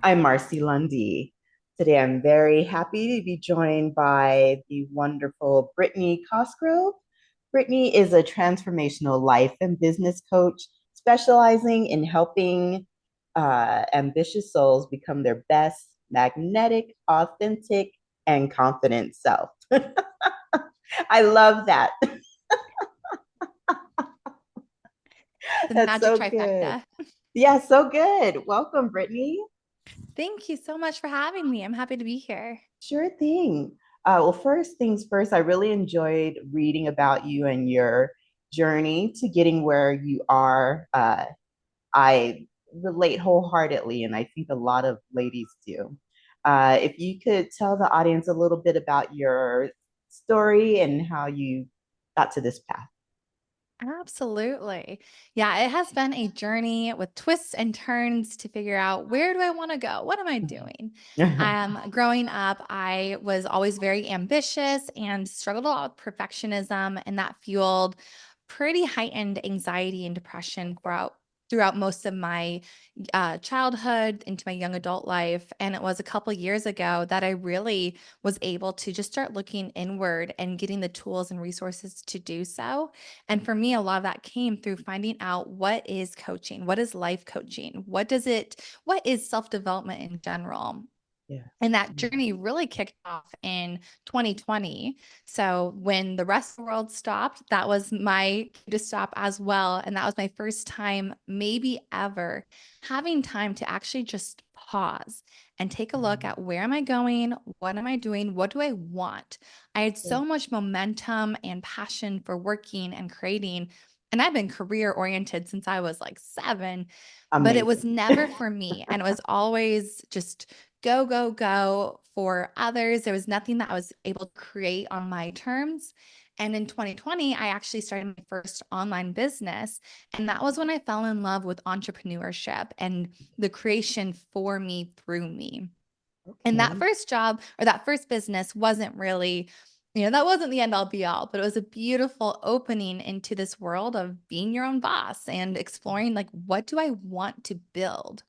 I'm Marcy Lundy. Today I'm very happy to be joined by the wonderful Brittni Cosgrove. Brittni is a transformational life and business coach specializing in helping ambitious souls become their best, magnetic, authentic, and confident self. I love that. The That's magic so good. trifecta. Yeah, so good. Welcome, Brittni. Thank you so much for having me. I'm happy to be here. Sure thing. Well, first things first, I really enjoyed reading about you and your journey to getting where you are. I relate wholeheartedly, and I think a lot of ladies do. If you could tell the audience a little bit about your story and how you got to this path. Absolutely. Yeah, it has been a journey with twists and turns to figure out where do I want to go? What am I doing? Growing up, I was always very ambitious and struggled a lot with perfectionism, and that fueled pretty heightened anxiety and depression throughout most of my childhood into my young adult life. And it was a couple years ago that I really was able to just start looking inward and getting the tools and resources to do so. And for me, a lot of that came through finding out what is coaching, what is life coaching, what is self development in general. Yeah. And that journey really kicked off in 2020. So when the rest of the world stopped, that was my cue to stop as well. And that was my first time, maybe ever, having time to actually just pause and take a look at where am I going? What am I doing? What do I want? I had so much momentum and passion for working and creating. And I've been career oriented since I was like 7, but it was Amazing. never for me. And it was always just go, go, go for others. There was nothing that I was able to create on my terms. And in 2020, I actually started my first online business. And that was when I fell in love with entrepreneurship and the creation for me through me. And that Okay. first job or that first business wasn't really, that wasn't the end all be all, but it was a beautiful opening into this world of being your own boss and exploring like, what do I want to build?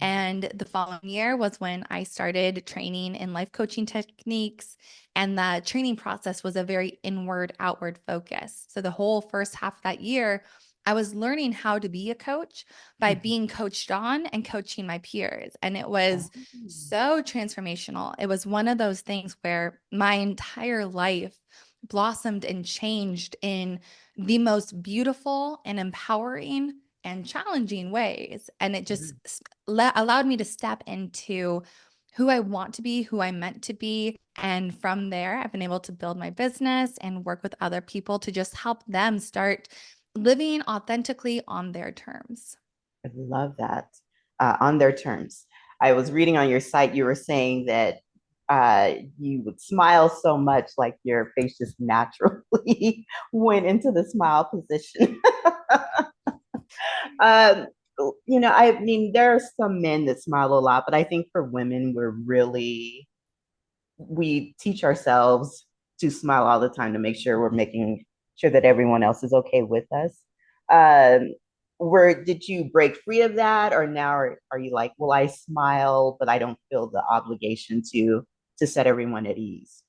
And the following year was when I started training in life coaching techniques. And the training process was a very inward, outward focus. So the whole first half of that year, I was learning how to be a coach by being coached on and coaching my peers. And it was so transformational. It was one of those things where my entire life blossomed and changed in the most beautiful and empowering and challenging ways. And it just allowed me to step into who I want to be, who I'm meant to be. And from there, I've been able to build my business and work with other people to just help them start living authentically on their terms. I love that. On their terms. I was reading on your site, you were saying that you would smile so much, like your face just naturally went into the smile position. um, I mean, there are some men that smile a lot, but I think for women, we teach ourselves to smile all the time to make sure we're making sure that everyone else is okay with us. Um, where did you break free of that, or now are you like, well, I smile, but I don't feel the obligation to set everyone at ease?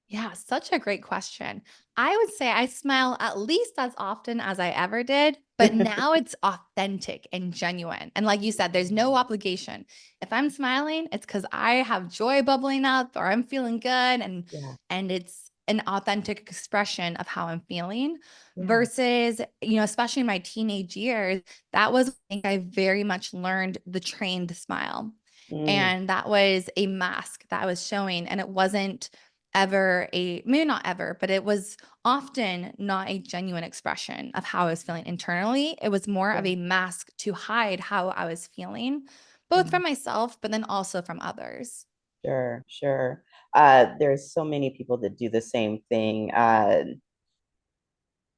Yeah, such a great question. I would say I smile at least as often as I ever did, but now it's authentic and genuine. And like you said, there's no obligation. If I'm smiling, it's because I have joy bubbling up or I'm feeling good Yeah, and it's an authentic expression of how I'm feeling yeah. versus, especially in my teenage years, that was I think I very much learned the trained smile. Mm, And that was a mask that I was showing and it wasn't ever maybe not ever, but it was often not a genuine expression of how I was feeling internally. It was more of yeah. a mask to hide how I was feeling, both Mm, from myself, but then also from others. sure, sure. There's so many people that do the same thing.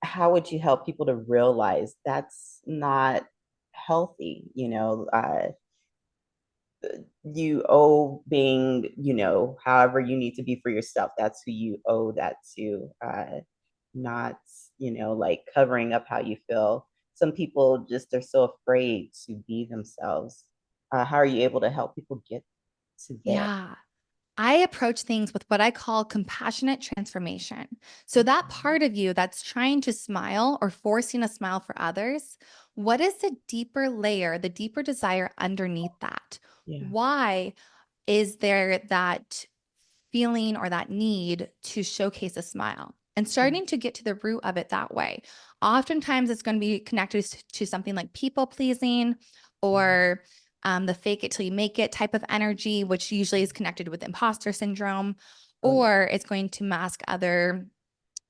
How would you help people to realize that's not healthy? You owe being, however you need to be for yourself. That's who you owe that to, not, like covering up how you feel. Some people just are so afraid to be themselves. How are you able to help people get to there? Yeah. I approach things with what I call compassionate transformation. So, that Okay. part of you that's trying to smile or forcing a smile for others, what is the deeper layer, the deeper desire underneath that? Yeah. Why is there that feeling or that need to showcase a smile? And Mm, starting to get to the root of it that way. Oftentimes, it's going to be connected to something like people pleasing yeah. or the fake it till you make it type of energy, which usually is connected with imposter syndrome, Oh, yeah. or it's going to mask other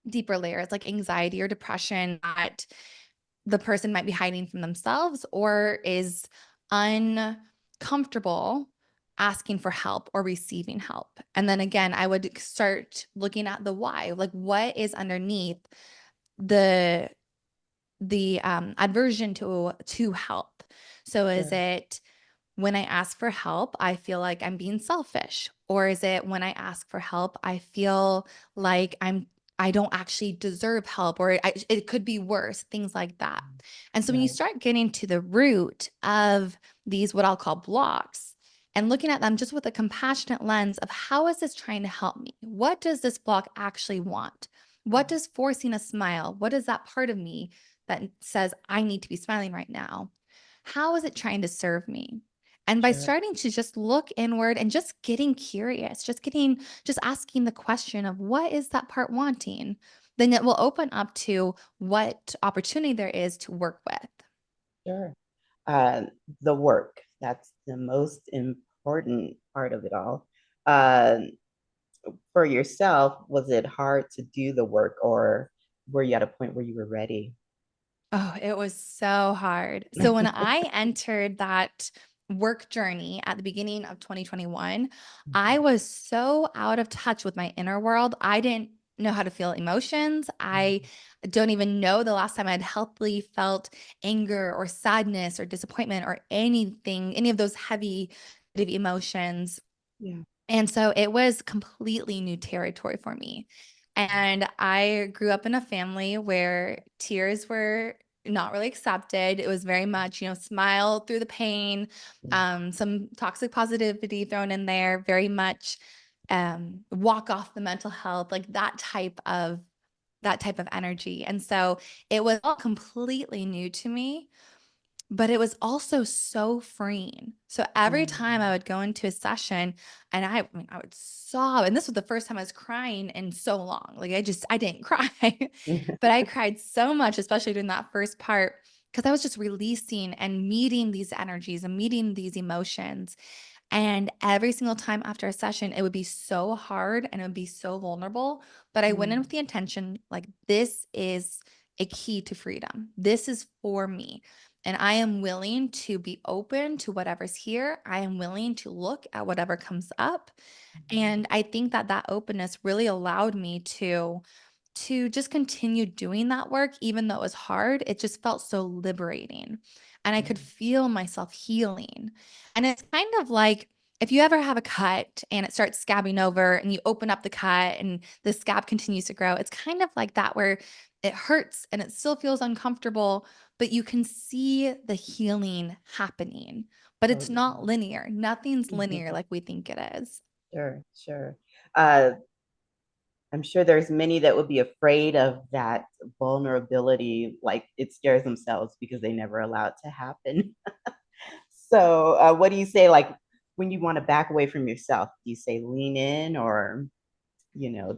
deeper layers like anxiety or depression that the person might be hiding from themselves or is uncomfortable asking for help or receiving help. And then again, I would start looking at the why, like what is underneath the aversion to help. So is Sure. it when I ask for help, I feel like I'm being selfish? Or is it when I ask for help, I feel like I don't actually deserve help, or it could be worse, things like that. And so when you Right. start getting to the root of these, what I'll call blocks, and looking at them just with a compassionate lens of how is this trying to help me? What does this block actually want? What does forcing a smile, what is that part of me that says I need to be smiling right now? How is it trying to serve me? And by Sure. starting to just look inward and just getting curious, just asking the question of what is that part wanting, then it will open up to what opportunity there is to work with. Sure. Uh, the work, that's the most important part of it all. Uh, for yourself, was it hard to do the work, or were you at a point where you were ready? Oh, it was so hard. So when I entered that work journey at the beginning of 2021, I was so out of touch with my inner world. I didn't know how to feel emotions. I don't even know the last time I'd healthily felt anger or sadness or disappointment or anything, any of those heavy emotions. Yeah. And so it was completely new territory for me. And I grew up in a family where tears were not really accepted. It was very much, smile through the pain, Yeah. some toxic positivity thrown in there, very much walk off the mental health, like that type of energy. And so it was all completely new to me, but it was also so freeing. So every time I Um, would go into a session and I mean, I would sob. And this was the first time I was crying in so long. Like I didn't cry, but I cried so much, especially during that first part, because I was just releasing and meeting these energies and meeting these emotions. And every single time after a session, it would be so hard and it would be so vulnerable. But I went in with mm, the intention like, this is a key to freedom. This is for me. And I am willing to be open to whatever's here. I am willing to look at whatever comes up. And I think that that openness really allowed me to just continue doing that work even though it was hard. It just felt so liberating. And I yeah. could feel myself healing. And it's kind of like if you ever have a cut and it starts scabbing over and you open up the cut and the scab continues to grow, it's kind of like that where it hurts and it still feels uncomfortable, but you can see the healing happening. But it's not Totally. linear. Nothing's linear like we think it is. Sure, sure. Uh, I'm sure there's many that would be afraid of that vulnerability, like it scares themselves because they never allow it to happen. So, what do you say, like when you want to back away from yourself? Do you say lean in, or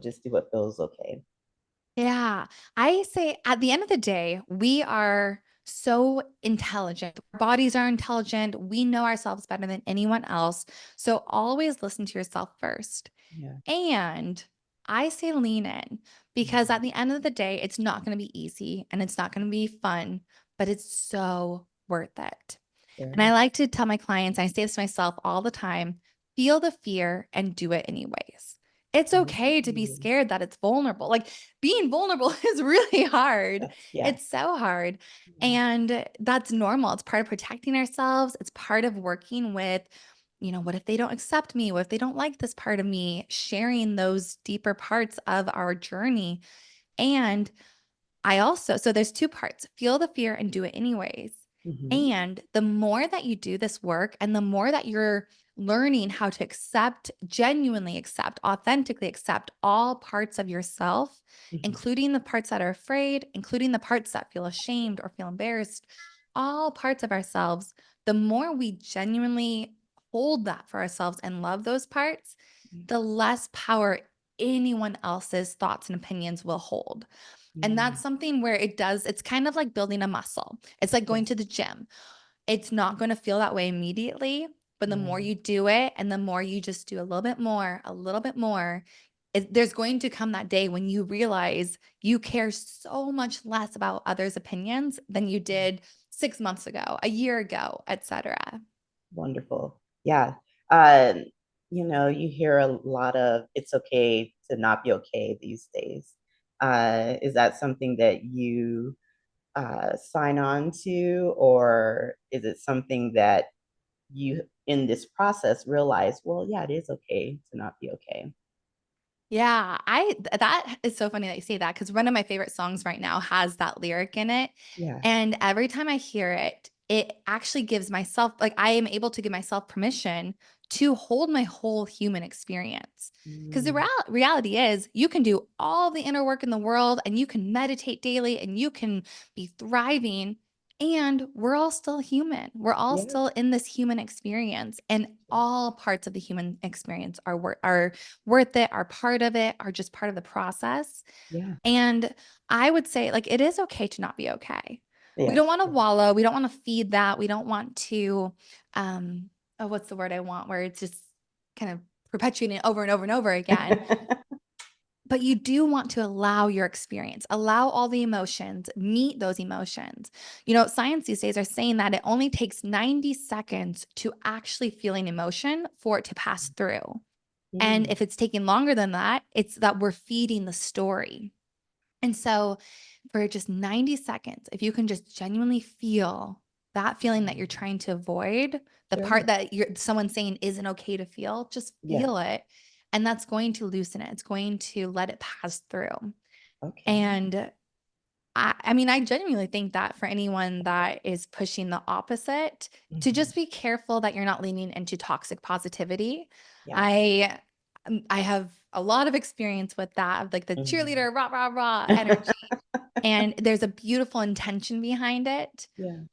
just do what feels okay? Yeah. I say at the end of the day, we are so intelligent. Our bodies are intelligent. We know ourselves better than anyone else. So always listen to yourself first. Yeah. And I say lean in because Mhm. at the end of the day, it's not going to be easy and it's not going to be fun, but it's so worth it. And I Sure. like to tell my clients, I say this to myself all the time, feel the fear and do it anyways. It's okay to be Ooh, scared that it's vulnerable. Like being vulnerable is really hard. yeah. It's so hard. Yeah. And that's normal. It's part of protecting ourselves. It's part of working with, what if they don't accept me? What if they don't like this part of me? Sharing those deeper parts of our journey. And so there's two parts, feel the fear and do it anyways. Hmm. And the more that you do this work and the more that you're learning how to accept, genuinely accept, authentically accept all parts of yourself, Hmm. including the parts that are afraid, including the parts that feel ashamed or feel embarrassed, all parts of ourselves, the more we genuinely hold that for ourselves and love those parts, the less power anyone else's thoughts and opinions will hold. And Yeah. that's something where it's kind of like building a muscle. It's like going Yes. to the gym. It's not going to feel that way immediately, but the more Right. you do it and the more you just do a little bit more, there's going to come that day when you realize you care so much less about others' opinions than you did 6 months ago, a year ago, etc. Wonderful. Yeah. Uh, you hear a lot of it's okay to not be okay these days. Is that something that you sign on to, or is it something that you, in this process, realize, well, yeah, it is okay to not be okay? Yeah, that is so funny that you say that because one of my favorite songs right now has that lyric in it. Yeah. And every time I hear it, it actually gives myself, like, I am able to give myself permission to hold my whole human experience. Because the Mm, reality is, you can do all the inner work in the world and you can meditate daily and you can be thriving. And we're all still human. We're all yeah. still in this human experience, and all parts of the human experience are worth it, are part of it, are just part of the process. Yeah. And I would say, like, it is okay to not be okay. We don't Yes. want to wallow. We don't want to feed that. We don't want to, um, oh, what's the word I want? Where it's just kind of perpetuating it over and over and over again. But you do want to allow your experience, allow all the emotions, meet those emotions. Science these days are saying that it only takes 90 seconds to actually feel an emotion for it to pass through. And Mm, if it's taking longer than that, it's that we're feeding the story. And so for just 90 seconds, if you can just genuinely feel that feeling that you're trying to avoid, the part sure. that someone's saying isn't okay to feel, just Yeah. feel it. And that's going to loosen it. It's going to let it pass through. Okay. And I mean, I genuinely think that for anyone that is pushing the opposite, to Hmm. just be careful that you're not leaning into toxic positivity. Yes. I have a lot of experience with that, of like the Hmm. cheerleader, rah, rah, rah energy. And there's a beautiful intention behind it. Yeah.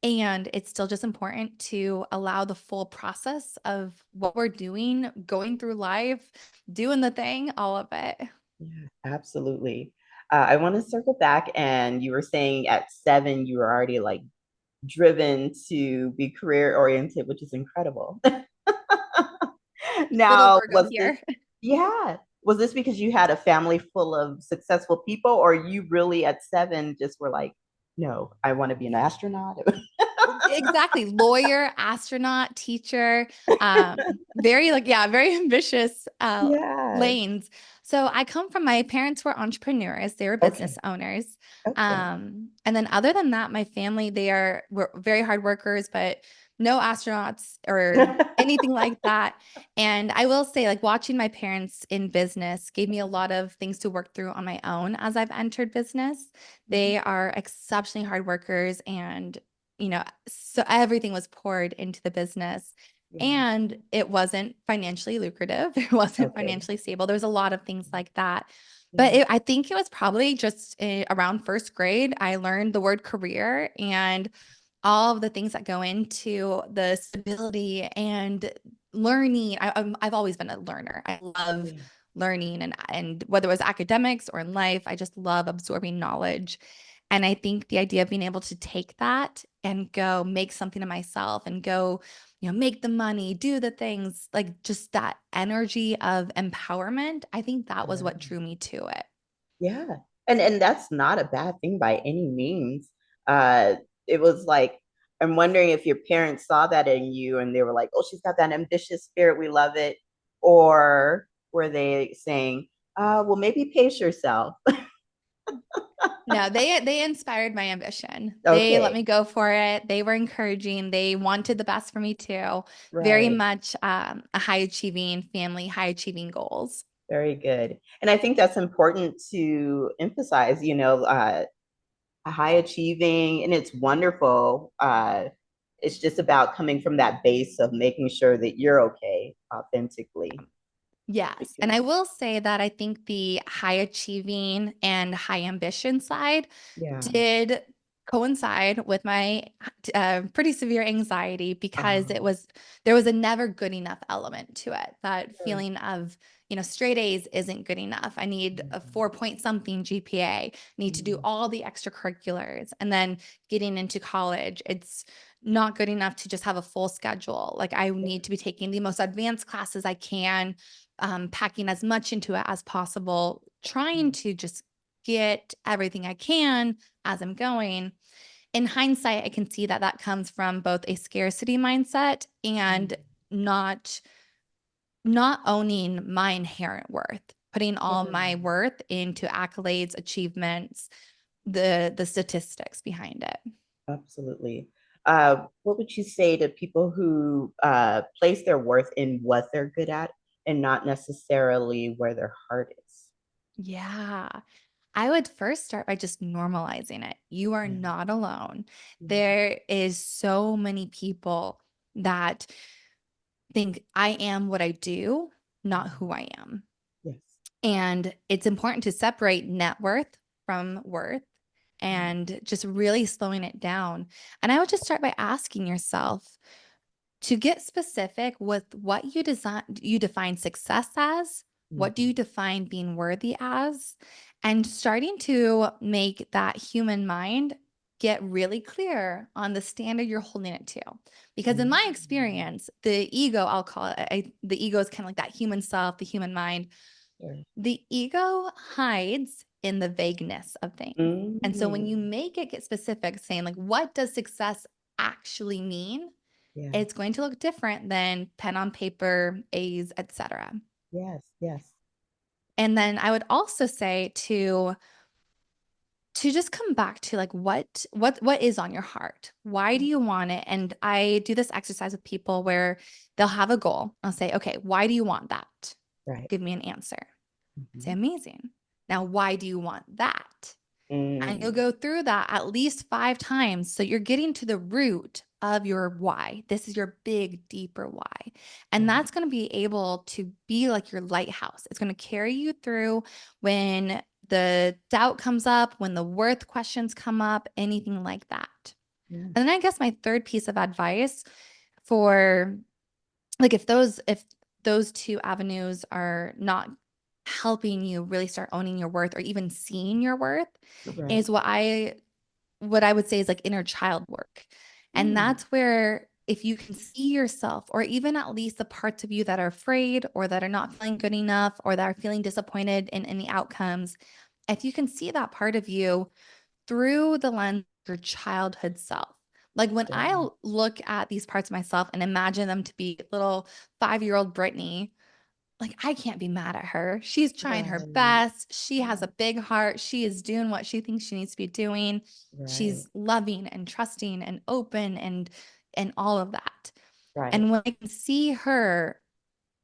And it's still just important to allow the full process of what we're doing, going through life, doing the thing, all of it. Yeah, absolutely. I want to circle back, and you were saying at 7 you were already like driven to be career oriented, which is incredible. Little Now, Virgo here. was this because you had a family full of successful people, or you really at 7 just were like, no, I want to be an astronaut? Exactly. Lawyer, astronaut, teacher, very like, yeah, very ambitious Yeah. lanes. So I come from, my parents were entrepreneurs, they were business Okay. owners. Okay. And then other than that, my family, were very hard workers, but no astronauts or anything like that. And I will say, like, watching my parents in business gave me a lot of things to work through on my own as I've entered business. Mhm. They are exceptionally hard workers, and so everything was poured into the business, Yeah. and it wasn't financially lucrative. It wasn't Okay. financially stable. There's a lot of things like that. But Yeah. I think it was probably just around first grade, I learned the word career and all of the things that go into the stability and learning. I've always been a learner. I love Yeah. learning, and whether it was academics or in life, I just love absorbing knowledge. And I think the idea of being able to take that and go make something of myself and go, make the money, do the things, like just that energy of empowerment, I think that was what Yeah. drew me to it. Yeah. And that's not a bad thing by any means. Uh it was like, I'm wondering if your parents saw that in you and they were like, "Oh, she's got that ambitious spirit. We love it." Or were they saying, well, maybe pace yourself." No, they inspired my ambition. They let Okay. me go for it. They were encouraging. They wanted the best for me too. Very Right. much a high achieving family, high achieving goals. Very good. And I think that's important to emphasize, high achieving, and it's wonderful. It's just about coming from that base of making sure that you're okay authentically. Yes. And Because, I will say that I think the high achieving and high ambition side yeah. did coincide with my pretty severe anxiety because Um, there was a never good enough element to it. That sure. feeling of, straight A's isn't good enough. I need a Mhm. 4 point something GPA, need to do Mhm. all the extracurriculars. And then getting into college, it's not good enough to just have a full schedule. Like I Yeah. need to be taking the most advanced classes I can, packing as much into it as possible, trying to just get everything I can as I'm going. In hindsight, I can see that that comes from both a scarcity mindset and Mhm. not not owning my inherent worth, putting all Sure. my worth into accolades, achievements, the statistics behind it. Absolutely. What would you say to people who place their worth in what they're good at and not necessarily where their heart is? Yeah. I would first start by just normalizing it. You are Yeah. not alone. Yeah. There is so many people that think I am what I do, not Mhm. who I am. Yes. And it's important to separate net worth from worth Mhm. and just really slowing it down. And I would just start by asking yourself, to get specific with what you define success as, what do you Mhm. define being worthy as, and starting to make that human mind get really clear on the standard you're holding it to. Because in my Mhm. experience, the ego, I'll call it, the ego is kind of like that human self, the human mind. Sure. The ego hides in the vagueness of things. And so when you Mhm. make it get specific, saying like, what does success actually mean? Yeah. It's going to look different than pen on paper, A's, etc. Yes. Yes. And then I would also say to just come back to like what is on your heart? Why do you want it? And I do this exercise with people where they'll have a goal. I'll say, "Okay, why do you want that?" Right. Give me an answer. Say, Mhm. "Amazing." Now, why do you want that? And you'll Mm. go through that at least 5 times. So you're getting to the root of your why. This is your big, deeper why. And Right. that's going to be able to be like your lighthouse. It's going to carry you through when the doubt comes up, when the worth questions come up, anything like that. Yeah. And then I guess my third piece of advice for like if those two avenues are not helping you really start owning your worth or even seeing your worth Right. is what I would say is like inner child work. And Mm. that's where if you can see yourself or even at least the parts of you that are afraid or that are not feeling good enough or that are feeling disappointed in any outcomes, if you can see that part of you through the lens of your childhood self. Like when Sure. I look at these parts of myself and imagine them to be little 5-year-old Brittni, like I can't be mad at her. She's trying her Right. best. She has Yeah. a big heart. She is doing what she thinks she needs to be doing. Right. She's loving and trusting and open and all of that. Right. And when I can see her,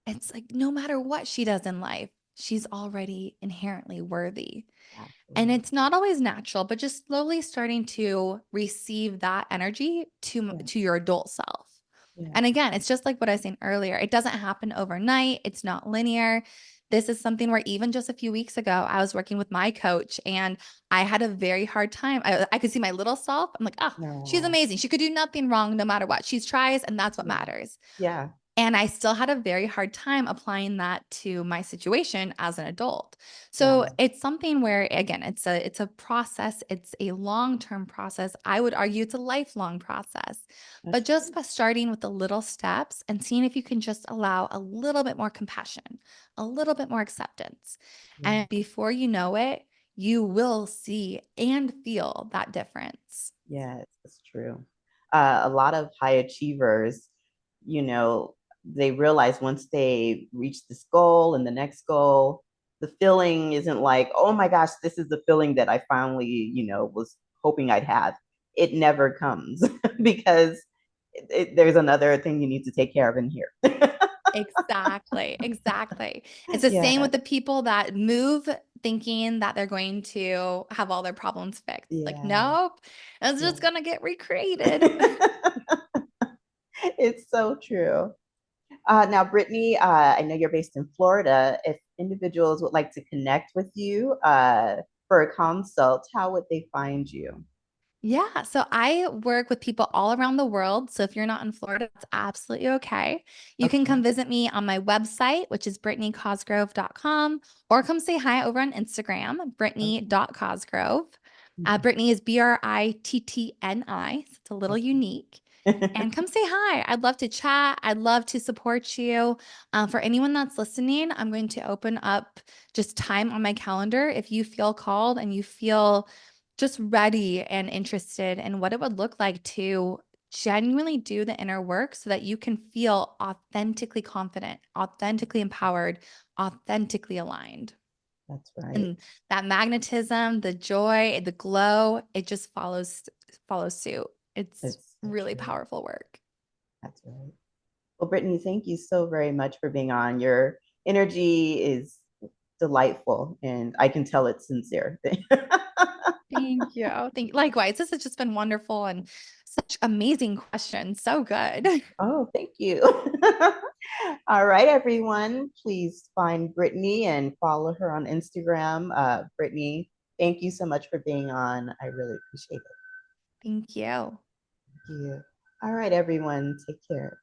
it's like no matter what she does in life, she's already inherently worthy. And Absolutely. it's not always natural, but just slowly starting to receive that energy Yeah. to your adult self. Yeah. And again, it's just like what I was saying earlier. It doesn't happen overnight. It's not linear. This is something where even just a few weeks ago, I was working with my coach and I had a very hard time. I could see my little self. I'm like, oh, she's No. amazing. She could do nothing wrong no matter what. She tries, and that's what Yeah. matters. Yeah. And I still had a very hard time applying that to my situation as an adult. So Wow. it's something where again, it's a process, it's a long-term process. I would argue it's a lifelong process. But That's just true. by starting with the little steps and seeing if you can just allow a little bit more compassion, a little bit more acceptance. Yeah. And before you know it, you will see and feel that difference. Yes, it's true. A lot of high achievers, you know, they realize once they reach this goal and the next goal, the feeling isn't like, oh my gosh, this is the feeling that I finally, was hoping I'd have. It never comes because there's another thing you need to take care of in here. Exactly, exactly. It's the same Yeah. with the people that move thinking that they're going to have all their problems fixed. Like, Yeah. nope, it's Yeah. just going to get recreated. It's so true. Now, Brittni, I know you're based in Florida. If individuals would like to connect with you for a consult, how would they find you? Yeah, so I work with people all around the world. So if you're not in Florida, that's absolutely okay. You can Okay. come visit me on my website, which is brittnicosgrove.com, or come say hi over on Instagram, Okay. brittni.cosgrove. Mhm. Brittni is Brittni, so it's a little unique. Okay. And come say hi. I'd love to chat. I'd love to support you. For anyone that's listening, I'm going to open up just time on my calendar. If you feel called and you feel just ready and interested in what it would look like to genuinely do the inner work so that you can feel authentically confident, authentically empowered, authentically aligned. That's right. And that magnetism, the joy, the glow, it just follows suit. It's It's so really true. powerful work. That's right. Well, Brittni, thank you so very much for being on. Your energy is delightful, and I can tell it's sincere. Thank you. Likewise. This has just been wonderful and such amazing questions. So good. Oh, thank you. All right, everyone. Please find Brittni and follow her on Instagram. Brittni, thank you so much for being on. I really appreciate it. Thank you. Thank you. All right, everyone. Take care.